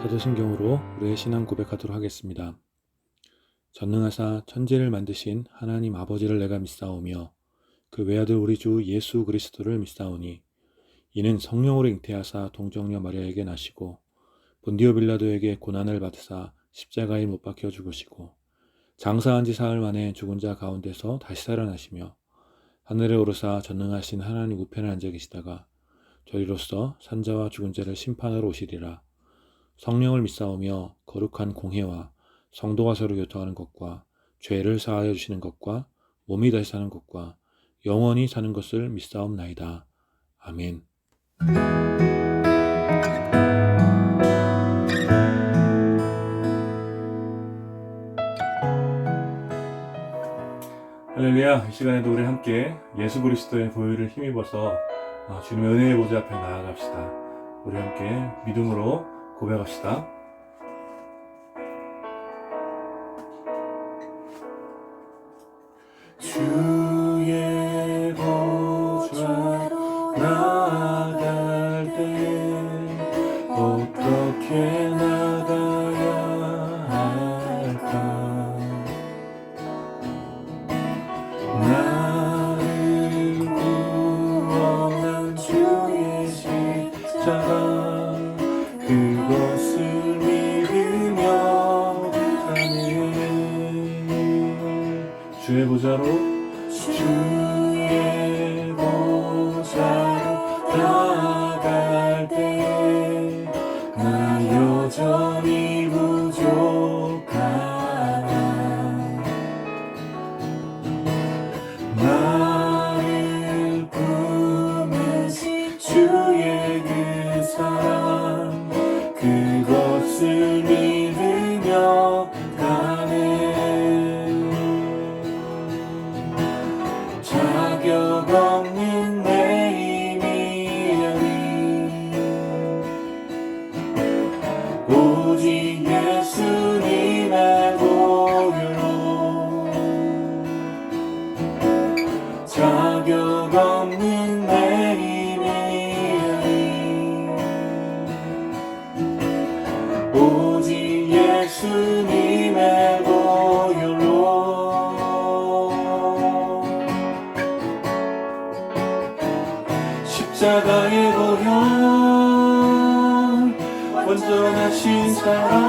사도신경으로 우리의 신앙 고백하도록 하겠습니다. 전능하사 천지를 만드신 하나님 아버지를 내가 믿사오며 그 외아들 우리 주 예수 그리스도를 믿사오니 이는 성령으로 잉태하사 동정녀 마리아에게 나시고 본디오 빌라도에게 고난을 받으사 십자가에 못 박혀 죽으시고 장사한 지 사흘 만에 죽은 자 가운데서 다시 살아나시며 하늘에 오르사 전능하신 하나님 우편에 앉아 계시다가 저리로서 산자와 죽은 자를 심판하러 오시리라. 성령을 믿사오며 거룩한 공회와 성도가 서로 교통하는 것과 죄를 사하여 주시는 것과 몸이 다시 사는 것과 영원히 사는 것을 믿사옵나이다. 아멘. 할렐루야. 이 시간에도 우리 함께 예수 그리스도의 보혈을 힘입어서 주님의 은혜의 보좌 앞에 나아갑시다. 우리 함께 믿음으로 고백합시다. 주의 보좌로 나아갈 때 어떻게 나가야 할까? 나를 구원한 주의 십자가 그것을 믿으며 가네. 주의 보좌로 나아갈 때 나 여전히 부족하나. 나를 품으신 주의 그 사랑 그것을 믿으며 가네. 자격 없는 내 힘이 아닌 오직 예수님의 보혈로 자격 없는 내 힘이 아닌 오직 예수님의 보혈로 십자가의 보혈 완전하신 사랑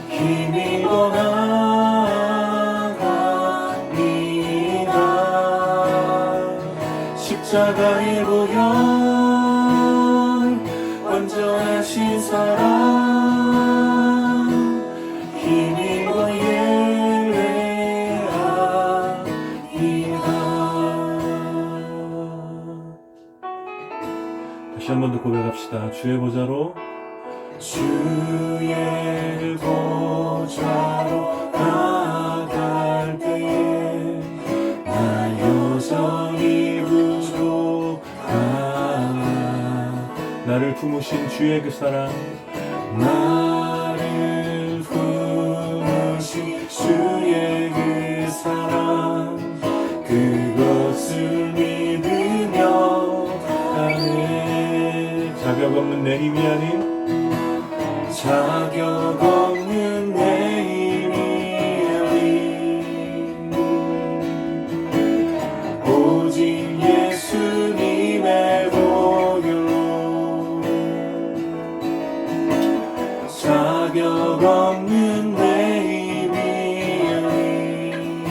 힘입어 나갑니다. 십자가의 보혈 완전하신 사랑 힘입어 다시 한 번 더 고백합시다. 주의 보좌로 나아갈 때에 나 여전히 부족하나. 나를 품으신 주의 그 사랑 나를 품으신 주의 그 사랑 그것을 믿으며 가네. 자격 없는 내 힘이 아닌 자격 없는 내 힘이 아닌 오직 예수님의 보혈로 자격 없는 내 힘이 아닌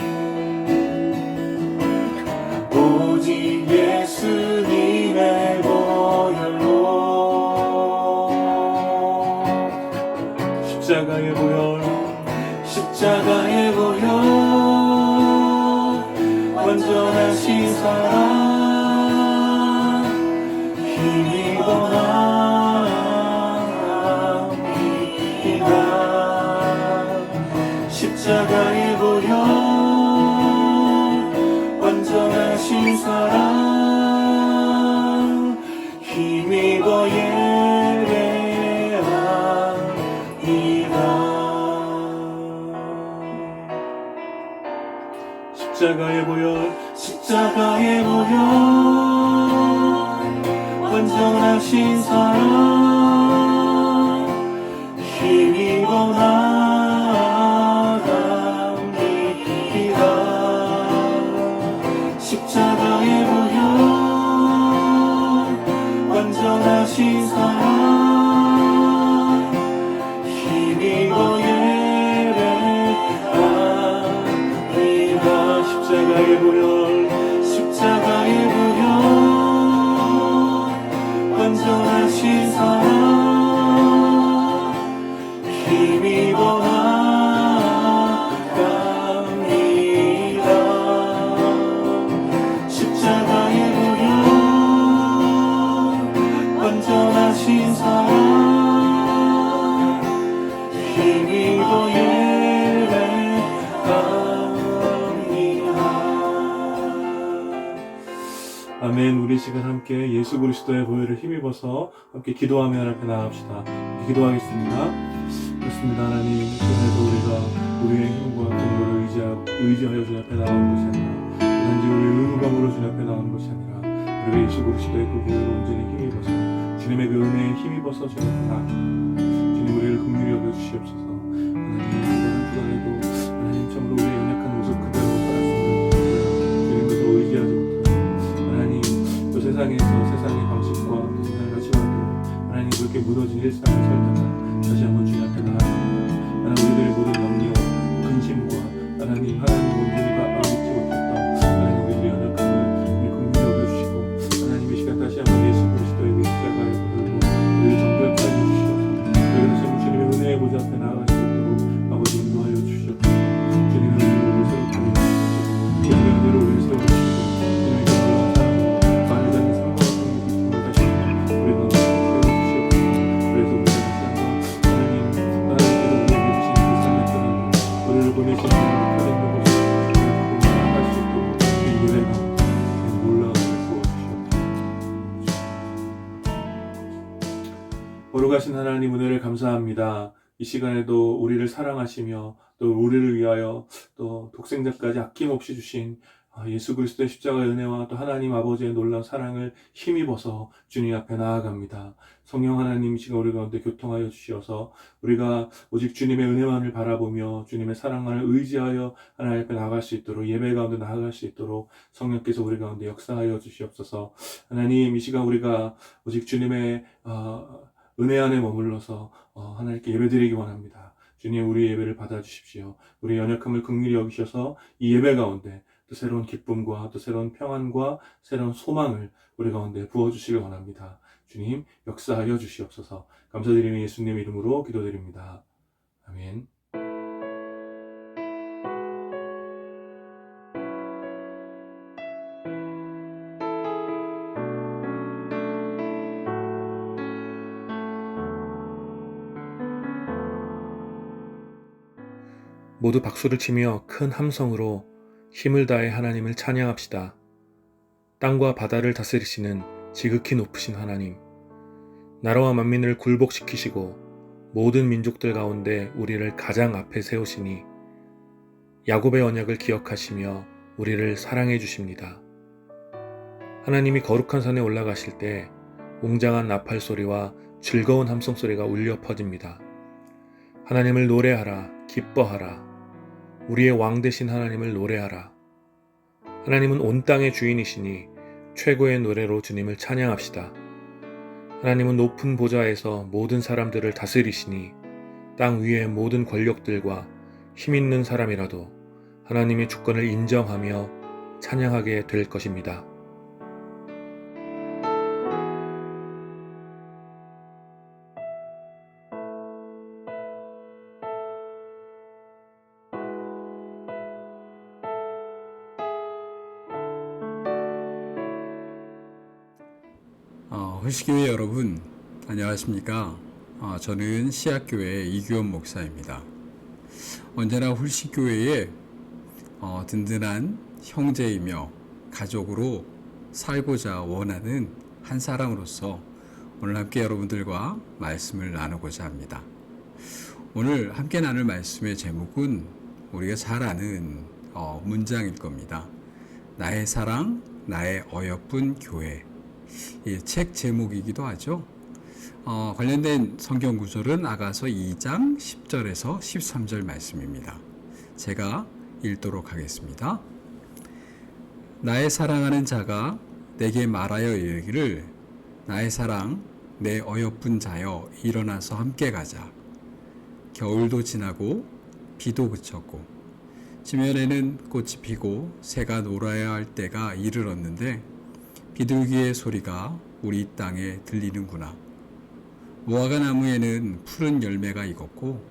오직 예수님의 보혈로 십자가의 보혈 완전하신 사랑 힘입어 나갑니다. 십자가의 보혈 완전하신 사랑 힘입어 십자가의 보혈 완전하신 사랑 나아갑니다. 십자가의 보혈 완전하신 사랑 힘입어 예배합니다. 십자가의 보혈 완전하신 사랑 힘입어 나아갑니다. 십자가의 보혈 완전하신 사랑 힘입어 예배합니다. 아멘. 우리 시간 함께 예수 그리스도의 보혈을 힘입어서 함께 기도하며 하나님 앞에 나아갑시다. 기도하겠습니다. 그렇습니다. 하나님, 이 시간에도 우리가 우리의 힘과 공로를 의지하여 주님 앞에 나오는 것이 아니라 단지 우리의 의무감으로 주님 앞에 나오는 것이 아니라 우리가 예수 그리스도의 그 보혈을 온전히 힘입어서 주님의 그 은혜에 힘입어서 주님 앞에 나아갑니다. 주님, 우리를 긍휼히 여겨 주시옵소서. 하나님, 이번 한 주간에도 하나님 참으로 우리의 연약한 모습 그대로 살았습니다. 주님을 더 의지하지 못하고 하나님, 또 세상의 방식과 세상의 가치관도 하나님 그렇게 무너진 일상을 살다가 다시 한번 주님 앞에 나아갑니다. 하나님, 우리들의 모든 염려, 근심과 하나님 온전히 마음먹지 못했던 하나님 우리들의 연약함을 긍휼히 여겨주시고 하나님 이 시간 다시 한번 예수 그리스도의 그 십자가의 보혈로 우리를 정결케 하여 주시옵소서. 저희가 다시 한번 주님의 은혜의 보좌 앞에 나아갈 수 있도록 아버지 인도하여 주시옵소서. 주님의 은혜로 우리를 세우게 하여 주시옵소서. 주님의 은혜로 우리를 세워주시고 주님의 정결한 사랑으로 만유단의 상관없는 기쁨을 다시 우리 가운데 세워주시옵소서. 그래서 우리가 다시 한번 하나님께로 우리에게 주신 그 살렸던 우리를 보내신 하나님의 가된 것을 나아갈 수 있도록 그 예배 가운데 놀라움을 부어주시옵소서. 거룩하신 하나님 은혜를 감사합니다. 이 시간에도 우리를 사랑하시며 또 우리를 위하여 또 독생자까지 아낌없이 주신 예수 그리스도의 십자가의 은혜와 또 하나님 아버지의 놀라운 사랑을 힘입어서 주님 앞에 나아갑니다. 성령 하나님, 이 시간 우리 가운데 교통하여 주시어서 우리가 오직 주님의 은혜만을 바라보며 주님의 사랑만을 의지하여 하나님 앞에 나아갈 수 있도록, 예배 가운데 나아갈 수 있도록 성령께서 우리 가운데 역사하여 주시옵소서. 하나님, 이 시간 우리가 오직 주님의 은혜 안에 머물러서 하나님께 예배드리기 원합니다. 주님, 우리의 예배를 받아주십시오. 우리의 연약함을 긍휼히 여기셔서 이 예배 가운데 또 새로운 기쁨과 또 새로운 평안과 새로운 소망을 우리 가운데 부어주시길 원합니다. 주님, 역사하여 주시옵소서. 감사드리며 예수님 이름으로 기도드립니다. 아멘. 모두 박수를 치며 큰 함성으로 힘을 다해 하나님을 찬양합시다. 땅과 바다를 다스리시는 지극히 높으신 하나님, 나라와 만민을 굴복시키시고 모든 민족들 가운데 우리를 가장 앞에 세우시니 야곱의 언약을 기억하시며 우리를 사랑해 주십니다. 하나님이 거룩한 산에 올라가실 때 웅장한 나팔 소리와 즐거운 함성 소리가 울려 퍼집니다. 하나님을 노래하라, 기뻐하라. 우리의 왕 되신 하나님을 노래하라. 하나님은 온 땅의 주인이시니 최고의 노래로 주님을 찬양합시다. 하나님은 높은 보좌에서 모든 사람들을 다스리시니 땅 위의 모든 권력들과 힘 있는 사람이라도 하나님의 주권을 인정하며 찬양하게 될 것입니다. 홀시교회 여러분, 안녕하십니까? 저는 시학교회 이규원 목사입니다. 언제나 홀시교회에 든든한 형제이며 가족으로 살고자 원하는 한 사람으로서 오늘 함께 여러분들과 말씀을 나누고자 합니다. 오늘 함께 나눌 말씀의 제목은 우리가 잘 아는 문장일 겁니다. 나의 사랑, 나의 어여쁜 교회. 이 책 제목이기도 하죠. 관련된 성경 구절은 아가서 2장 10절에서 13절 말씀입니다. 제가 읽도록 하겠습니다. 나의 사랑하는 자가 내게 말하여 이르기를 나의 사랑 내 어여쁜 자여 일어나서 함께 가자. 겨울도 지나고 비도 그쳤고 지면에는 꽃이 피고 새가 놀아야 할 때가 이르렀는데 비둘기의 소리가 우리 땅에 들리는구나. 무화과 나무에는 푸른 열매가 익었고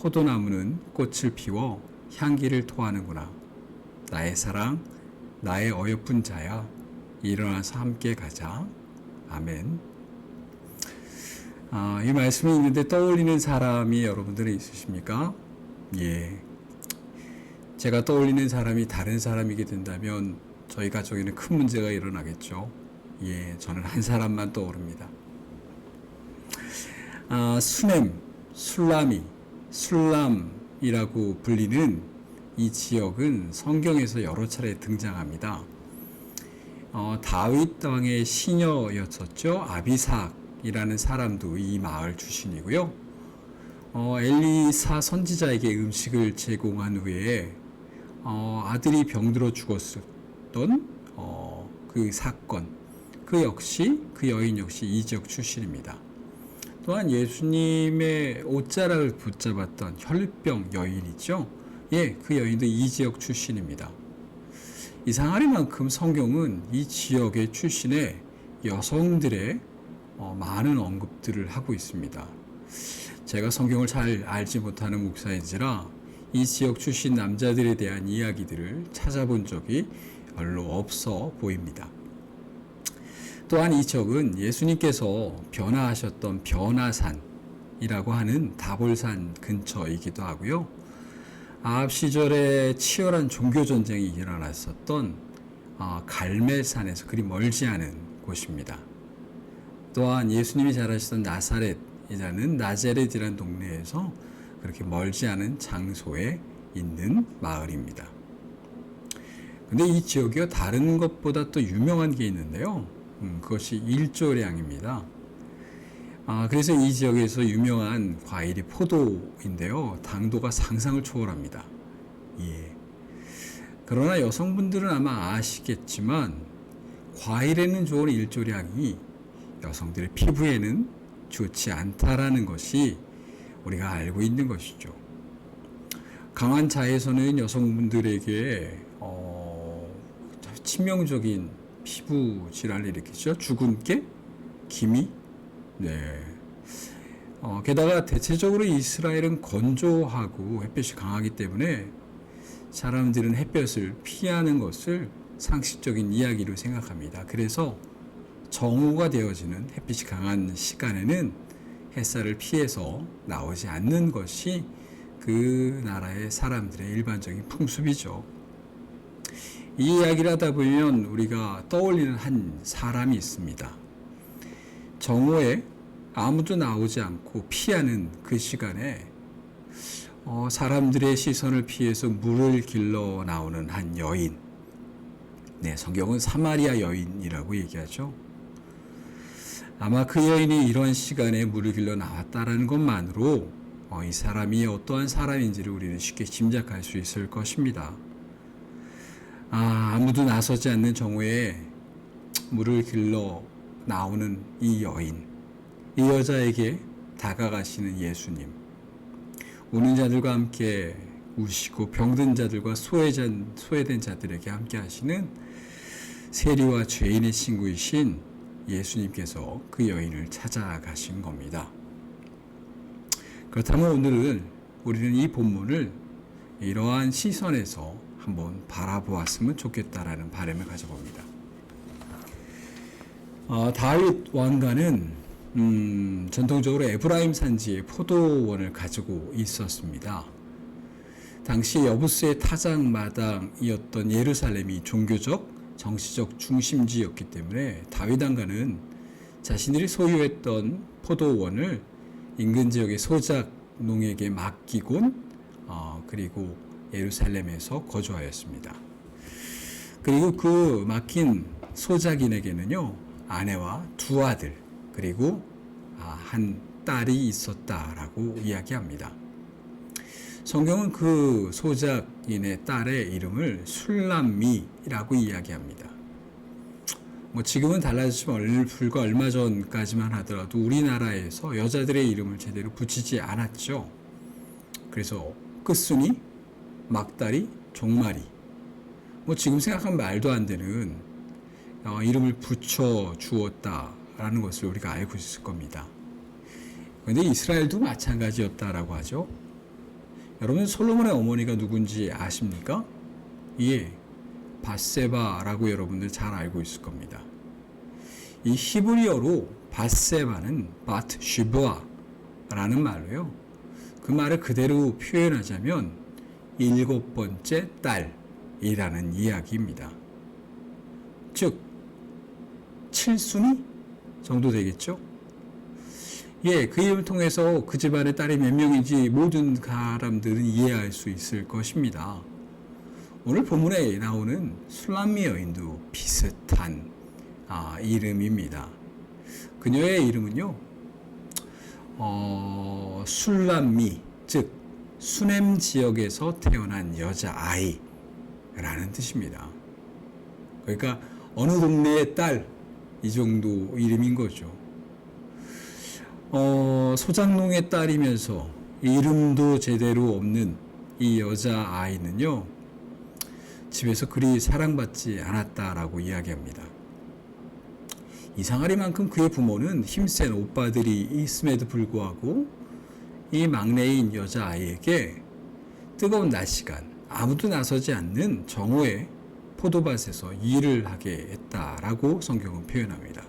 포도나무는 꽃을 피워 향기를 토하는구나. 나의 사랑, 나의 어여쁜 자야, 일어나서 함께 가자. 아멘. 이 말씀이 있는데 떠올리는 사람이 여러분들은 있으십니까? 예. 제가 떠올리는 사람이 다른 사람이게 된다면 저희 가족에는 큰 문제가 일어나겠죠. 예, 저는 한 사람만 떠오릅니다. 수넴, 술라미, 술람이라고 불리는 이 지역은 성경에서 여러 차례 등장합니다. 다윗 왕의 시녀였었죠. 아비삭이라는 사람도 이 마을 출신이고요. 엘리사 선지자에게 음식을 제공한 후에 아들이 병들어 죽었던 그 사건, 그 여인 역시 이 지역 출신입니다. 또한 예수님의 옷자락을 붙잡았던 혈병 여인이죠. 예, 그 여인도 이 지역 출신입니다. 이상하리만큼 성경은 이 지역의 출신의 여성들의 많은 언급들을 하고 있습니다. 제가 성경을 잘 알지 못하는 목사인지라 이 지역 출신 남자들에 대한 이야기들을 찾아본 적이 별로 없어 보입니다. 또한 이 지역은 예수님께서 변화하셨던 변화산이라고 하는 다볼산 근처이기도 하고요. 아합 시절에 치열한 종교 전쟁이 일어났었던 갈멜산에서 그리 멀지 않은 곳입니다. 또한 예수님이 자라시던 나자렛이라는 동네에서 그렇게 멀지 않은 장소에 있는 마을입니다. 근데 이 지역이 다른 것보다 또 유명한 게 있는데요. 그것이 일조량입니다. 그래서 이 지역에서 유명한 과일이 포도인데요. 당도가 상상을 초월합니다. 예. 그러나 여성분들은 아마 아시겠지만 과일에는 좋은 일조량이 여성들의 피부에는 좋지 않다라는 것이 우리가 알고 있는 것이죠. 강한 자외선은 여성분들에게 치명적인 피부 질환을 일으키죠. 주근깨, 기미. 네. 게다가 대체적으로 이스라엘은 건조하고 햇볕이 강하기 때문에 사람들은 햇볕을 피하는 것을 상식적인 이야기로 생각합니다. 그래서 정오가 되어지는 햇빛이 강한 시간에는 햇살을 피해서 나오지 않는 것이 그 나라의 사람들의 일반적인 풍습이죠. 이 이야기를 하다 보면 우리가 떠올리는 한 사람이 있습니다. 정오에 아무도 나오지 않고 피하는 그 시간에 사람들의 시선을 피해서 물을 길러 나오는 한 여인. 네, 성경은 사마리아 여인이라고 얘기하죠. 아마 그 여인이 이런 시간에 물을 길러 나왔다라는 것만으로 이 사람이 어떠한 사람인지를 우리는 쉽게 짐작할 수 있을 것입니다. 아무도 나서지 않는 정오에 물을 길러 나오는 이 여인, 이 여자에게 다가가시는 예수님, 우는 자들과 함께 우시고 병든 자들과 소외된 자들에게 함께 하시는 세리와 죄인의 친구이신 예수님께서 그 여인을 찾아가신 겁니다. 그렇다면 오늘은 우리는 이 본문을 이러한 시선에서 한번 바라보았으면 좋겠다라는 바람을 가져봅니다. 다윗 왕가는 전통적으로 에브라임 산지에 포도원을 가지고 있었습니다. 당시 여부스의 타작마당이었던 예루살렘이 종교적, 정치적 중심지였기 때문에 다윗 왕가는 자신들이 소유했던 포도원을 인근 지역의 소작농에게 맡기곤 그리고 예루살렘에서 거주하였습니다. 그리고 그 맡긴 소작인에게는요, 아내와 두 아들 그리고 한 딸이 있었다라고 이야기합니다. 성경은 그 소작인의 딸의 이름을 술람미라고 이야기합니다. 지금은 달라졌지만 불과 얼마 전까지만 하더라도 우리나라에서 여자들의 이름을 제대로 붙이지 않았죠. 그래서 끝순이, 막다리, 종마리, 지금 생각하면 말도 안 되는 이름을 붙여 주었다라는 것을 우리가 알고 있을 겁니다. 그런데 이스라엘도 마찬가지였다라고 하죠. 여러분, 솔로몬의 어머니가 누군지 아십니까? 예, 밧세바라고 여러분들 잘 알고 있을 겁니다. 이 히브리어로 밧세바는 바트시브아라는 말로요. 그 말을 그대로 표현하자면 7번째 딸이라는 이야기입니다. 즉, 7순위 정도 되겠죠? 예, 그 이름을 통해서 그 집안의 딸이 몇 명인지 모든 사람들은 이해할 수 있을 것입니다. 오늘 본문에 나오는 술람미 여인도 비슷한 이름입니다. 그녀의 이름은요, 술람미, 즉 수넴 지역에서 태어난 여자아이라는 뜻입니다. 그러니까 어느 동네의 딸, 이 정도 이름인 거죠. 소장농의 딸이면서 이름도 제대로 없는 이 여자아이는요, 집에서 그리 사랑받지 않았다라고 이야기합니다. 이상하리만큼 그의 부모는 힘센 오빠들이 있음에도 불구하고 이 막내인 여자아이에게 뜨거운 낮 시간 아무도 나서지 않는 정오에 포도밭에서 일을 하게 했다라고 성경은 표현합니다.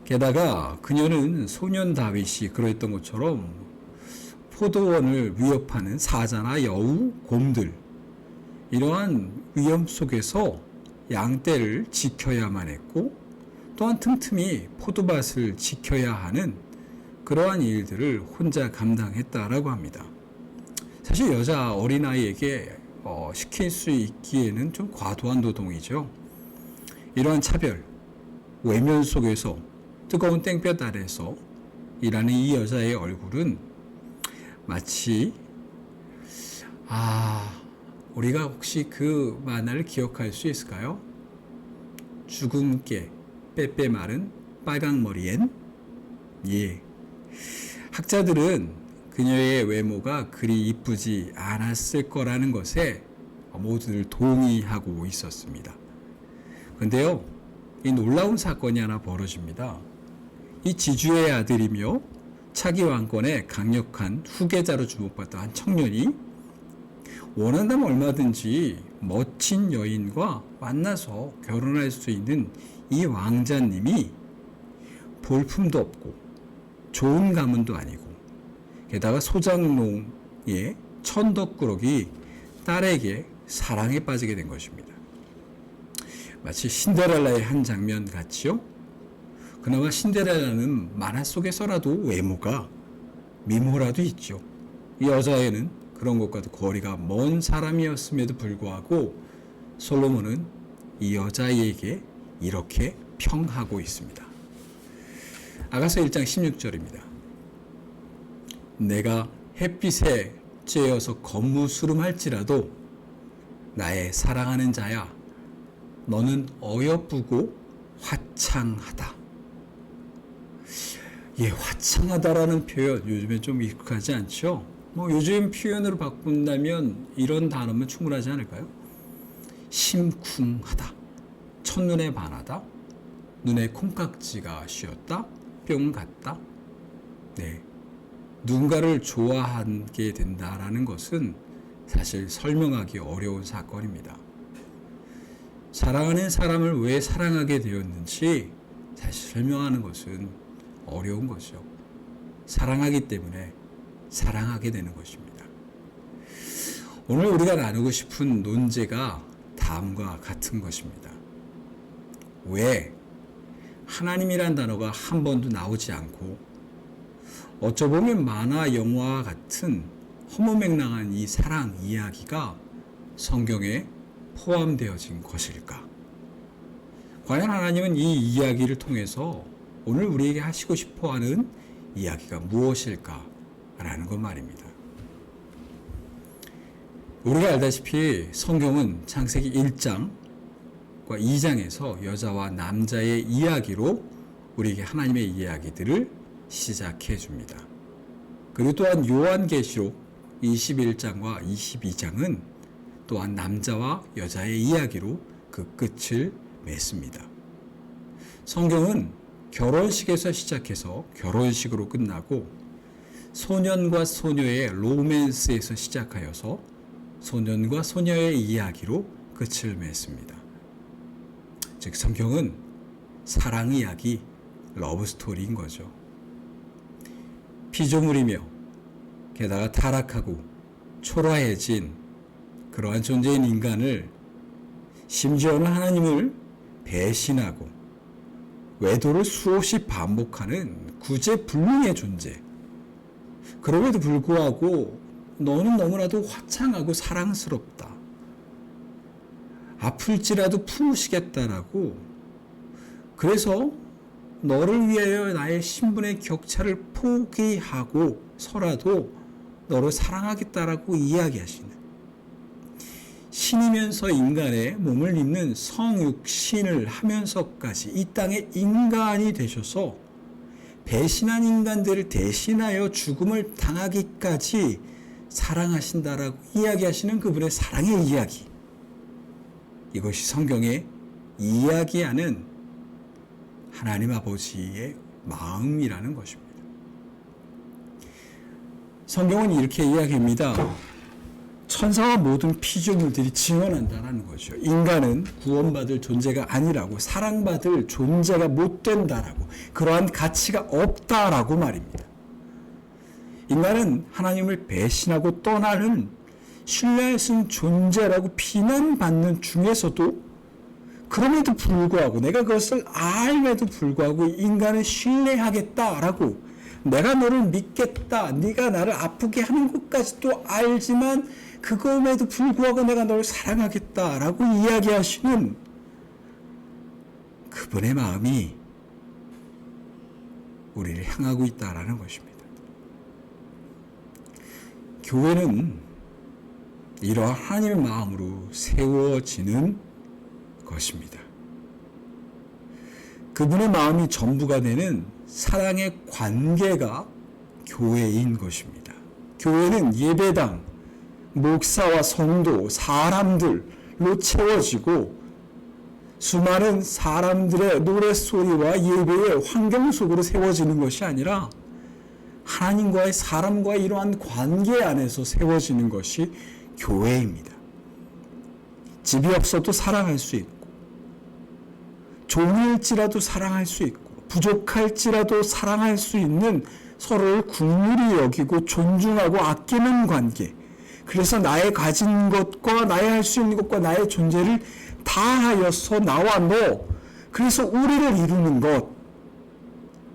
게다가 그녀는 소년 다윗이 그러했던 것처럼 포도원을 위협하는 사자나 여우, 곰들, 이러한 위험 속에서 양떼를 지켜야만 했고, 또한 틈틈이 포도밭을 지켜야 하는 그러한 일들을 혼자 감당했다라고 합니다. 사실 여자 어린아이에게 시킬 수 있기에는 좀 과도한 노동이죠. 이러한 차별, 외면 속에서 뜨거운 땡볕 아래서 일하는 이 여자의 얼굴은 마치 우리가 혹시 그 만화를 기억할 수 있을까요? 죽은 깨 빼빼 마른 빨강머리엔, 예, 학자들은 그녀의 외모가 그리 이쁘지 않았을 거라는 것에 모두들 동의하고 있었습니다. 그런데요, 이 놀라운 사건이 하나 벌어집니다. 이 지주의 아들이며 차기 왕권의 강력한 후계자로 주목받던 한 청년이 원한다면 얼마든지 멋진 여인과 만나서 결혼할 수 있는 이 왕자님이 볼품도 없고 좋은 가문도 아니고 게다가 소장농의 천덕꾸러기 딸에게 사랑에 빠지게 된 것입니다. 마치 신데렐라의 한 장면 같지요? 그나마 신데렐라는 만화 속에서라도 외모가 미모라도 있죠. 이 여자애는 그런 것과도 거리가 먼 사람이었음에도 불구하고 솔로몬은 이 여자애에게 이렇게 평하고 있습니다. 아가서 1장 16절입니다. 내가 햇빛에 쬐어서 겉무수름할지라도 나의 사랑하는 자야, 너는 어여쁘고 화창하다. 예, 화창하다라는 표현 요즘에 좀 익숙하지 않죠? 요즘 표현으로 바꾼다면 이런 단어면 충분하지 않을까요? 심쿵하다, 첫눈에 반하다, 눈에 콩깍지가 씌었다, 뿅 갔다. 네, 누군가를 좋아하게 된다라는 것은 사실 설명하기 어려운 사건입니다. 사랑하는 사람을 왜 사랑하게 되었는지 사실 설명하는 것은 어려운 것이죠. 사랑하기 때문에 사랑하게 되는 것입니다. 오늘 우리가 나누고 싶은 논제가 다음과 같은 것입니다. 왜 하나님이란 단어가 한 번도 나오지 않고 어쩌보면 만화, 영화와 같은 허무맹랑한 이 사랑 이야기가 성경에 포함되어진 것일까? 과연 하나님은 이 이야기를 통해서 오늘 우리에게 하시고 싶어 하는 이야기가 무엇일까라는 것 말입니다. 우리가 알다시피 성경은 창세기 1장과 2장에서 여자와 남자의 이야기로 우리에게 하나님의 이야기들을 시작해 줍니다. 그리고 또한 요한계시록 21장과 22장은 또한 남자와 여자의 이야기로 그 끝을 맺습니다. 성경은 결혼식에서 시작해서 결혼식으로 끝나고 소년과 소녀의 로맨스에서 시작하여서 소년과 소녀의 이야기로 끝을 맺습니다. 즉 성경은 사랑 이야기, 러브스토리인 거죠. 피조물이며 게다가 타락하고 초라해진 그러한 존재인 인간을 심지어는 하나님을 배신하고 외도를 수없이 반복하는 구제불능의 존재. 그럼에도 불구하고 너는 너무나도 화창하고 사랑스럽다. 아플지라도 품으시겠다라고. 그래서 너를 위하여 나의 신분의 격차를 포기하고서라도 너를 사랑하겠다라고 이야기하시는, 신이면서 인간의 몸을 입는 성육신을 하면서까지 이 땅에 인간이 되셔서 배신한 인간들을 대신하여 죽음을 당하기까지 사랑하신다라고 이야기하시는 그분의 사랑의 이야기. 이것이 성경에 이야기하는 하나님 아버지의 마음이라는 것입니다. 성경은 이렇게 이야기합니다. 천사와 모든 피조물들이 증언한다는 거죠. 인간은 구원받을 존재가 아니라고, 사랑받을 존재가 못 된다라고, 그러한 가치가 없다라고 말입니다. 인간은 하나님을 배신하고 떠나는 신뢰할 수 있는 존재라고 비난받는 중에서도, 그럼에도 불구하고, 내가 그것을 알면도 불구하고 인간은 신뢰하겠다라고, 내가 너를 믿겠다, 네가 나를 아프게 하는 것까지도 알지만 그것에도 불구하고 내가 너를 사랑하겠다라고 이야기하시는 그분의 마음이 우리를 향하고 있다라는 것입니다. 교회는 이러한 하나님의 마음으로 세워지는 것입니다. 그분의 마음이 전부가 되는 사랑의 관계가 교회인 것입니다. 교회는 예배당, 목사와 성도, 사람들로 채워지고 수많은 사람들의 노랫소리와 예배의 환경 속으로 세워지는 것이 아니라 하나님과의, 사람과의 이러한 관계 안에서 세워지는 것이 교회입니다. 집이 없어도 사랑할 수 있고, 종일지라도 사랑할 수 있고, 부족할지라도 사랑할 수 있는, 서로를 긍휼히 여기고 존중하고 아끼는 관계. 그래서 나의 가진 것과 나의 할 수 있는 것과 나의 존재를 다하여서 나와 너, 그래서 우리를 이루는 것.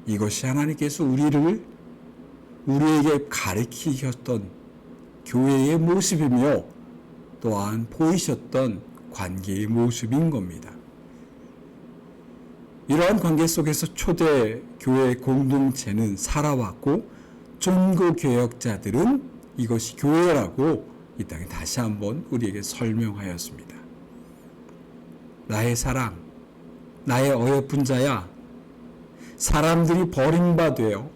이것이 하나님께서 우리에게 가르치셨던 교회의 모습이며 또한 보이셨던 관계의 모습인 겁니다. 이러한 관계 속에서 초대 교회 공동체는 살아왔고, 종교개혁자들은 이것이 교회라고 이 땅에 다시 한번 우리에게 설명하였습니다. 나의 사랑, 나의 어여쁜 자야, 사람들이 버림받되어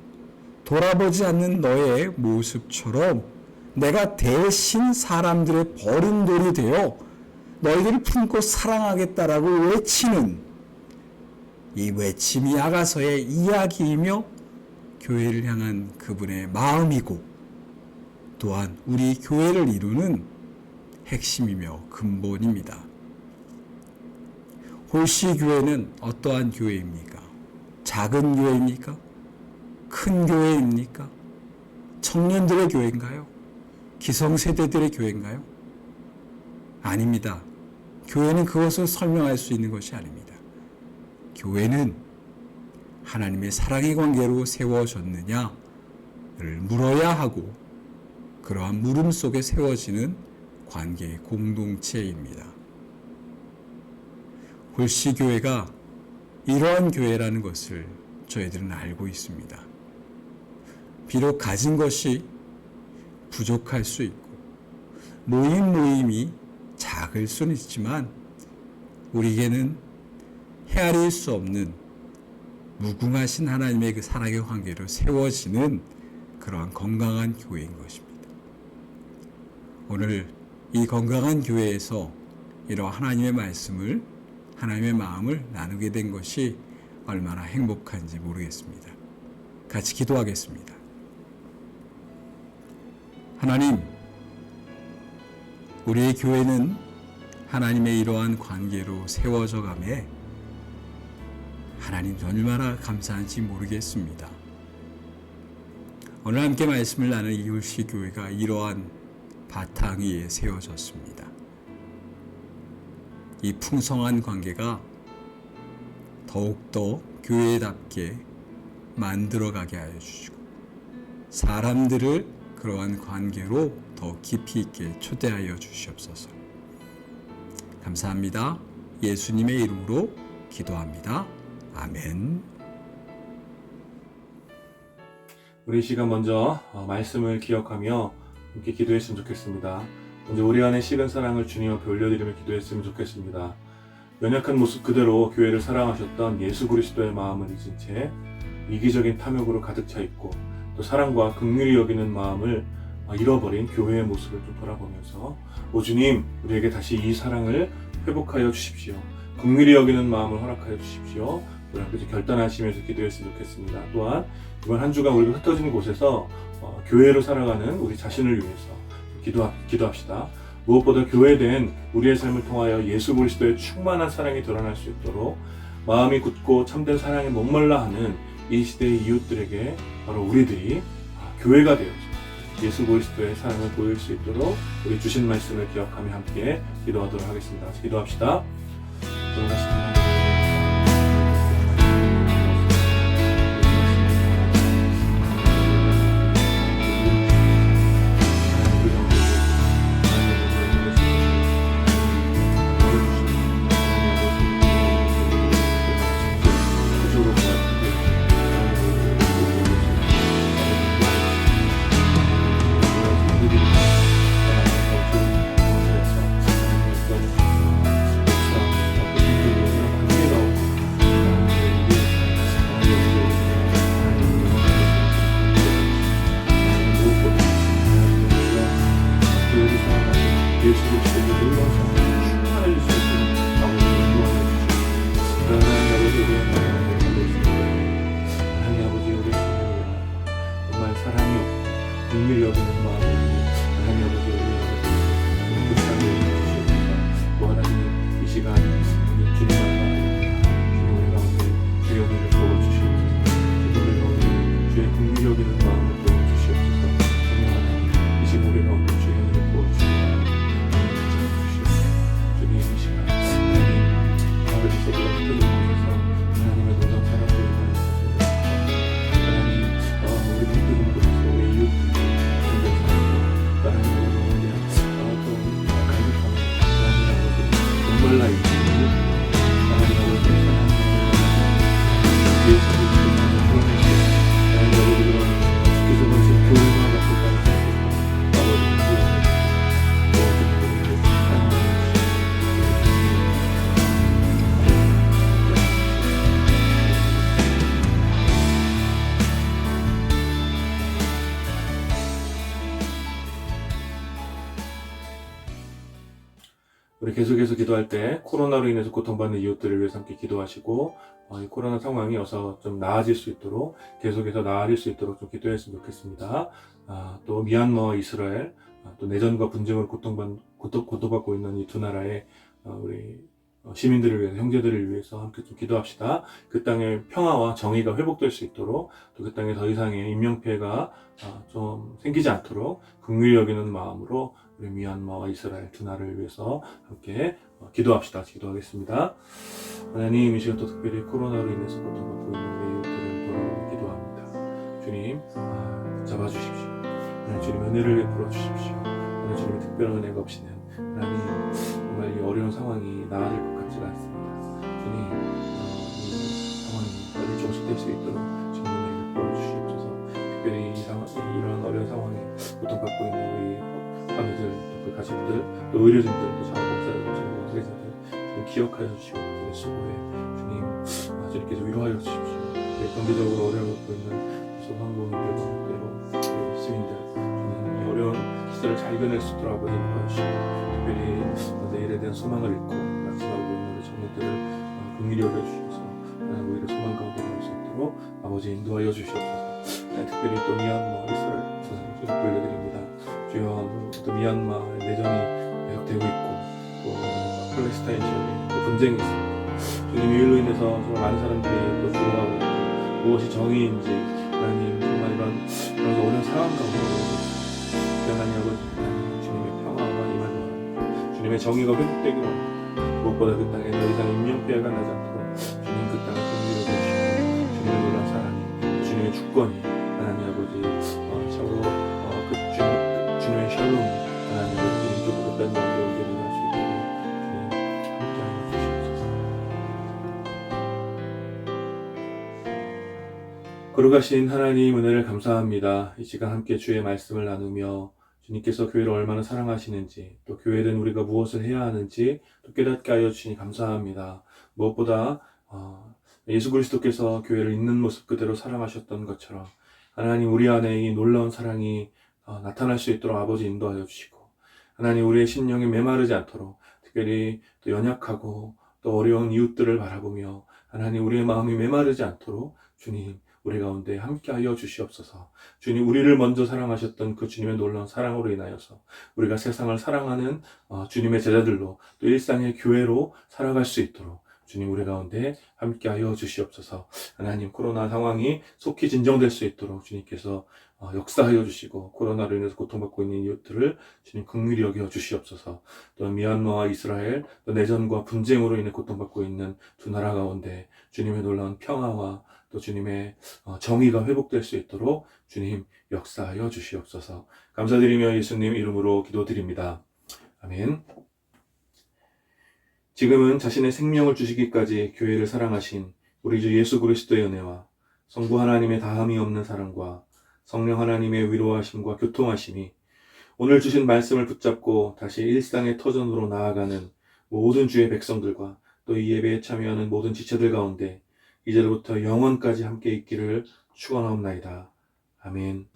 돌아보지 않는 너의 모습처럼 내가 대신 사람들의 버림돌이 되어 너희들을 품고 사랑하겠다라고 외치는 이 외침이 아가서의 이야기이며 교회를 향한 그분의 마음이고, 또한 우리 교회를 이루는 핵심이며 근본입니다. 홀씨교회는 어떠한 교회입니까? 작은 교회입니까? 큰 교회입니까? 청년들의 교회인가요? 기성세대들의 교회인가요? 아닙니다. 교회는 그것을 설명할 수 있는 것이 아닙니다. 교회는 하나님의 사랑의 관계로 세워졌느냐를 물어야 하고, 그러한 물음 속에 세워지는 관계의 공동체입니다. 홀씨교회가 이러한 교회라는 것을 저희들은 알고 있습니다. 비록 가진 것이 부족할 수 있고 모임이 작을 수는 있지만 우리에게는 헤아릴 수 없는 무궁하신 하나님의 그 사랑의 관계로 세워지는 그러한 건강한 교회인 것입니다. 오늘 이 건강한 교회에서 이러한 하나님의 말씀을, 하나님의 마음을 나누게 된 것이 얼마나 행복한지 모르겠습니다. 같이 기도하겠습니다. 하나님, 우리의 교회는 하나님의 이러한 관계로 세워져 가매 하나님 얼마나 감사한지 모르겠습니다. 오늘 함께 말씀을 나눈 이울시 교회가 이러한 바탕 위에 세워졌습니다. 이 풍성한 관계가 더욱더 교회답게 만들어가게 하여 주시고 사람들을 그러한 관계로 더 깊이 있게 초대하여 주시옵소서. 감사합니다. 예수님의 이름으로 기도합니다. 아멘. 우리 이 시간 먼저 말씀을 기억하며 함께 기도했으면 좋겠습니다. 먼저 우리 안에 식은 사랑을 주님 앞에 올려드리며 기도했으면 좋겠습니다. 연약한 모습 그대로 교회를 사랑하셨던 예수 그리스도의 마음을 잊은 채 이기적인 탐욕으로 가득 차 있고 또 사랑과 긍휼히 여기는 마음을 잃어버린 교회의 모습을 좀 돌아보면서 오 주님, 우리에게 다시 이 사랑을 회복하여 주십시오. 긍휼히 여기는 마음을 허락하여 주십시오. 우리 함께 결단하시면서 기도했으면 좋겠습니다. 또한 이번 한 주간 우리가 흩어진 곳에서 교회로 살아가는 우리 자신을 위해서 기도합시다. 무엇보다 교회된 우리의 삶을 통하여 예수 그리스도의 충만한 사랑이 드러날 수 있도록 마음이 굳고 참된 사랑에 목말라 하는 이 시대의 이웃들에게 바로 우리들이 교회가 되어서 예수 그리스도의 사랑을 보일 수 있도록 우리 주신 말씀을 기억하며 함께 기도하도록 하겠습니다. 같이 기도합시다. 우리 계속해서 기도할 때 코로나로 인해서 고통받는 이웃들을 위해서 함께 기도하시고 이 코로나 상황이 어서 좀 나아질 수 있도록 계속해서 나아질 수 있도록 좀 기도했으면 좋겠습니다. 또 미얀마와 이스라엘 또 내전과 분쟁을 고통받고 있는 이 두 나라의 우리 시민들을 위해서 형제들을 위해서 함께 좀 기도합시다. 그 땅의 평화와 정의가 회복될 수 있도록 또 그 땅에 더 이상의 인명피해가 좀 생기지 않도록 긍휼히 여기는 마음으로 우리 미얀마와 이스라엘 두 나라를 위해서 함께 기도합시다. 기도하겠습니다. 하나님, 이 시간 또 특별히 코로나로 인해서 고통받고 있는 우리 이웃들을 돌아보며 기도합니다. 주님, 잡아주십시오. 하나님, 주님 은혜를 베풀어 주십시오. 하나님, 주님의 특별한 은혜가 없이는 하나님, 정말 이 어려운 상황이 나아질 것 같지가 않습니다. 주님, 이 상황이 빨리 종식될 수 있도록 고통받고 있는 우리 자매들, 또 그 가족들, 또 의료진들, 또 자원봉사자들, 전부 관계자들 주님 기억하여 주시고 주님 수고해 주님 주님께서 위로하여 주십시오. 경제적으로 어려움을 겪고 있는 소상공인들과 또 시민들 주님 이 어려운 시절을 잘 이겨낼 수 있도록 아버지 도와주시고 특별히 내일에 대한 소망을 잃고 낙심하고 있는 우리 청년들을 긍휼히 여겨주셔서 오히려 소망 가운데 갈 수 있도록 아버지 인도하여 주시옵소서. 특별히 또 미얀마 이스라엘 주님 올려드립니다. 주여 또 미얀마의 내전이 계속되고 있고 또 팔레스타인 지역에 또 분쟁이 있습니다. 주님 이 일로 인해서 정말 많은 사람들이 또 죽어가고 무엇이 정의인지 하나님 정말 이런 어려운 상황 가운데 하나님 아버지 주님의 평화가 임하기 바랍니다. 주님의 정의가 회복되기 바랍니다. 무엇보다 그 땅에 더 이상 인명피해가 나지 않도록 주님 그 땅을 긍휼히 여겨주시고 주님의 놀라운 사랑이 주님의 주권이 하나님 아버지 서로 주님의 샬롬이 하나님 아버지 인적으로 그 땅에 옮겨갈 수 있도록 주님 함께하여 주시옵소서. 거룩하신 하나님 은혜를 감사합니다. 이 시간 함께 주의 말씀을 나누며 주님께서 교회를 얼마나 사랑하시는지 또 교회는 우리가 무엇을 해야 하는지 또 깨닫게 하여 주시니 감사합니다. 무엇보다 예수 그리스도께서 교회를 있는 모습 그대로 사랑하셨던 것처럼 하나님 우리 안에 이 놀라운 사랑이 나타날 수 있도록 아버지 인도하여 주시고 하나님 우리의 심령이 메마르지 않도록 특별히 또 연약하고 또 어려운 이웃들을 바라보며 하나님 우리의 마음이 메마르지 않도록 주님 우리 가운데 함께하여 주시옵소서. 주님 우리를 먼저 사랑하셨던 그 주님의 놀라운 사랑으로 인하여서 우리가 세상을 사랑하는 주님의 제자들로 또 일상의 교회로 살아갈 수 있도록 주님 우리 가운데 함께하여 주시옵소서. 하나님 코로나 상황이 속히 진정될 수 있도록 주님께서 역사하여 주시고 코로나로 인해서 고통받고 있는 이웃들을 주님 긍휼히 여겨 주시옵소서. 또 미얀마와 이스라엘 또 내전과 분쟁으로 인해 고통받고 있는 두 나라 가운데 주님의 놀라운 평화와 또 주님의 정의가 회복될 수 있도록 주님 역사하여 주시옵소서. 감사드리며 예수님 이름으로 기도드립니다. 아멘. 지금은 자신의 생명을 주시기까지 교회를 사랑하신 우리 주 예수 그리스도의 은혜와 성부 하나님의 다함이 없는 사랑과 성령 하나님의 위로하심과 교통하심이 오늘 주신 말씀을 붙잡고 다시 일상의 터전으로 나아가는 모든 주의 백성들과 또 이 예배에 참여하는 모든 지체들 가운데 이제로부터 영원까지 함께 있기를 축원하옵나이다. 아멘.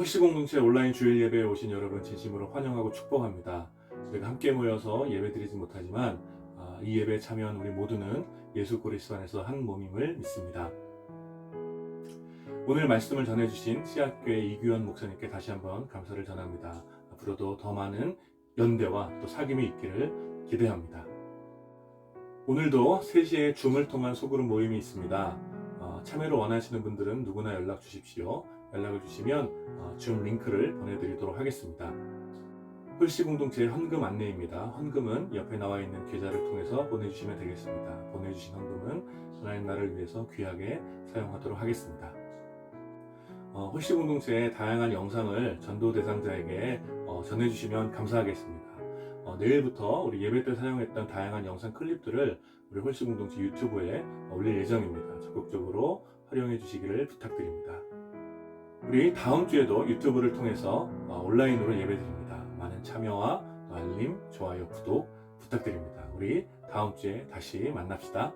홀씨공동체 온라인 주일 예배에 오신 여러분 진심으로 환영하고 축복합니다. 우리가 함께 모여서 예배드리지 못하지만 이 예배에 참여한 우리 모두는 예수 그리스도 안에서 한 몸임을 믿습니다. 오늘 말씀을 전해주신 씨앗교회 이규현 목사님께 다시 한번 감사를 전합니다. 앞으로도 더 많은 연대와 또 사귐이 있기를 기대합니다. 오늘도 3시에 줌을 통한 소그룹 모임이 있습니다. 참여를 원하시는 분들은 누구나 연락 주십시오. 연락을 주시면 줌 링크를 보내드리도록 하겠습니다. 홀씨공동체의 헌금 안내입니다. 헌금은 옆에 나와 있는 계좌를 통해서 보내주시면 되겠습니다. 보내주신 헌금은 하나님 나라를 위해서 귀하게 사용하도록 하겠습니다. 홀씨공동체의 다양한 영상을 전도 대상자에게 전해주시면 감사하겠습니다. 내일부터 우리 예배 때 사용했던 다양한 영상 클립들을 우리 홀씨공동체 유튜브에 올릴 예정입니다. 적극적으로 활용해 주시기를 부탁드립니다. 우리 다음 주에도 유튜브를 통해서 온라인으로 예배드립니다. 많은 참여와 알림, 좋아요, 구독 부탁드립니다. 우리 다음 주에 다시 만납시다.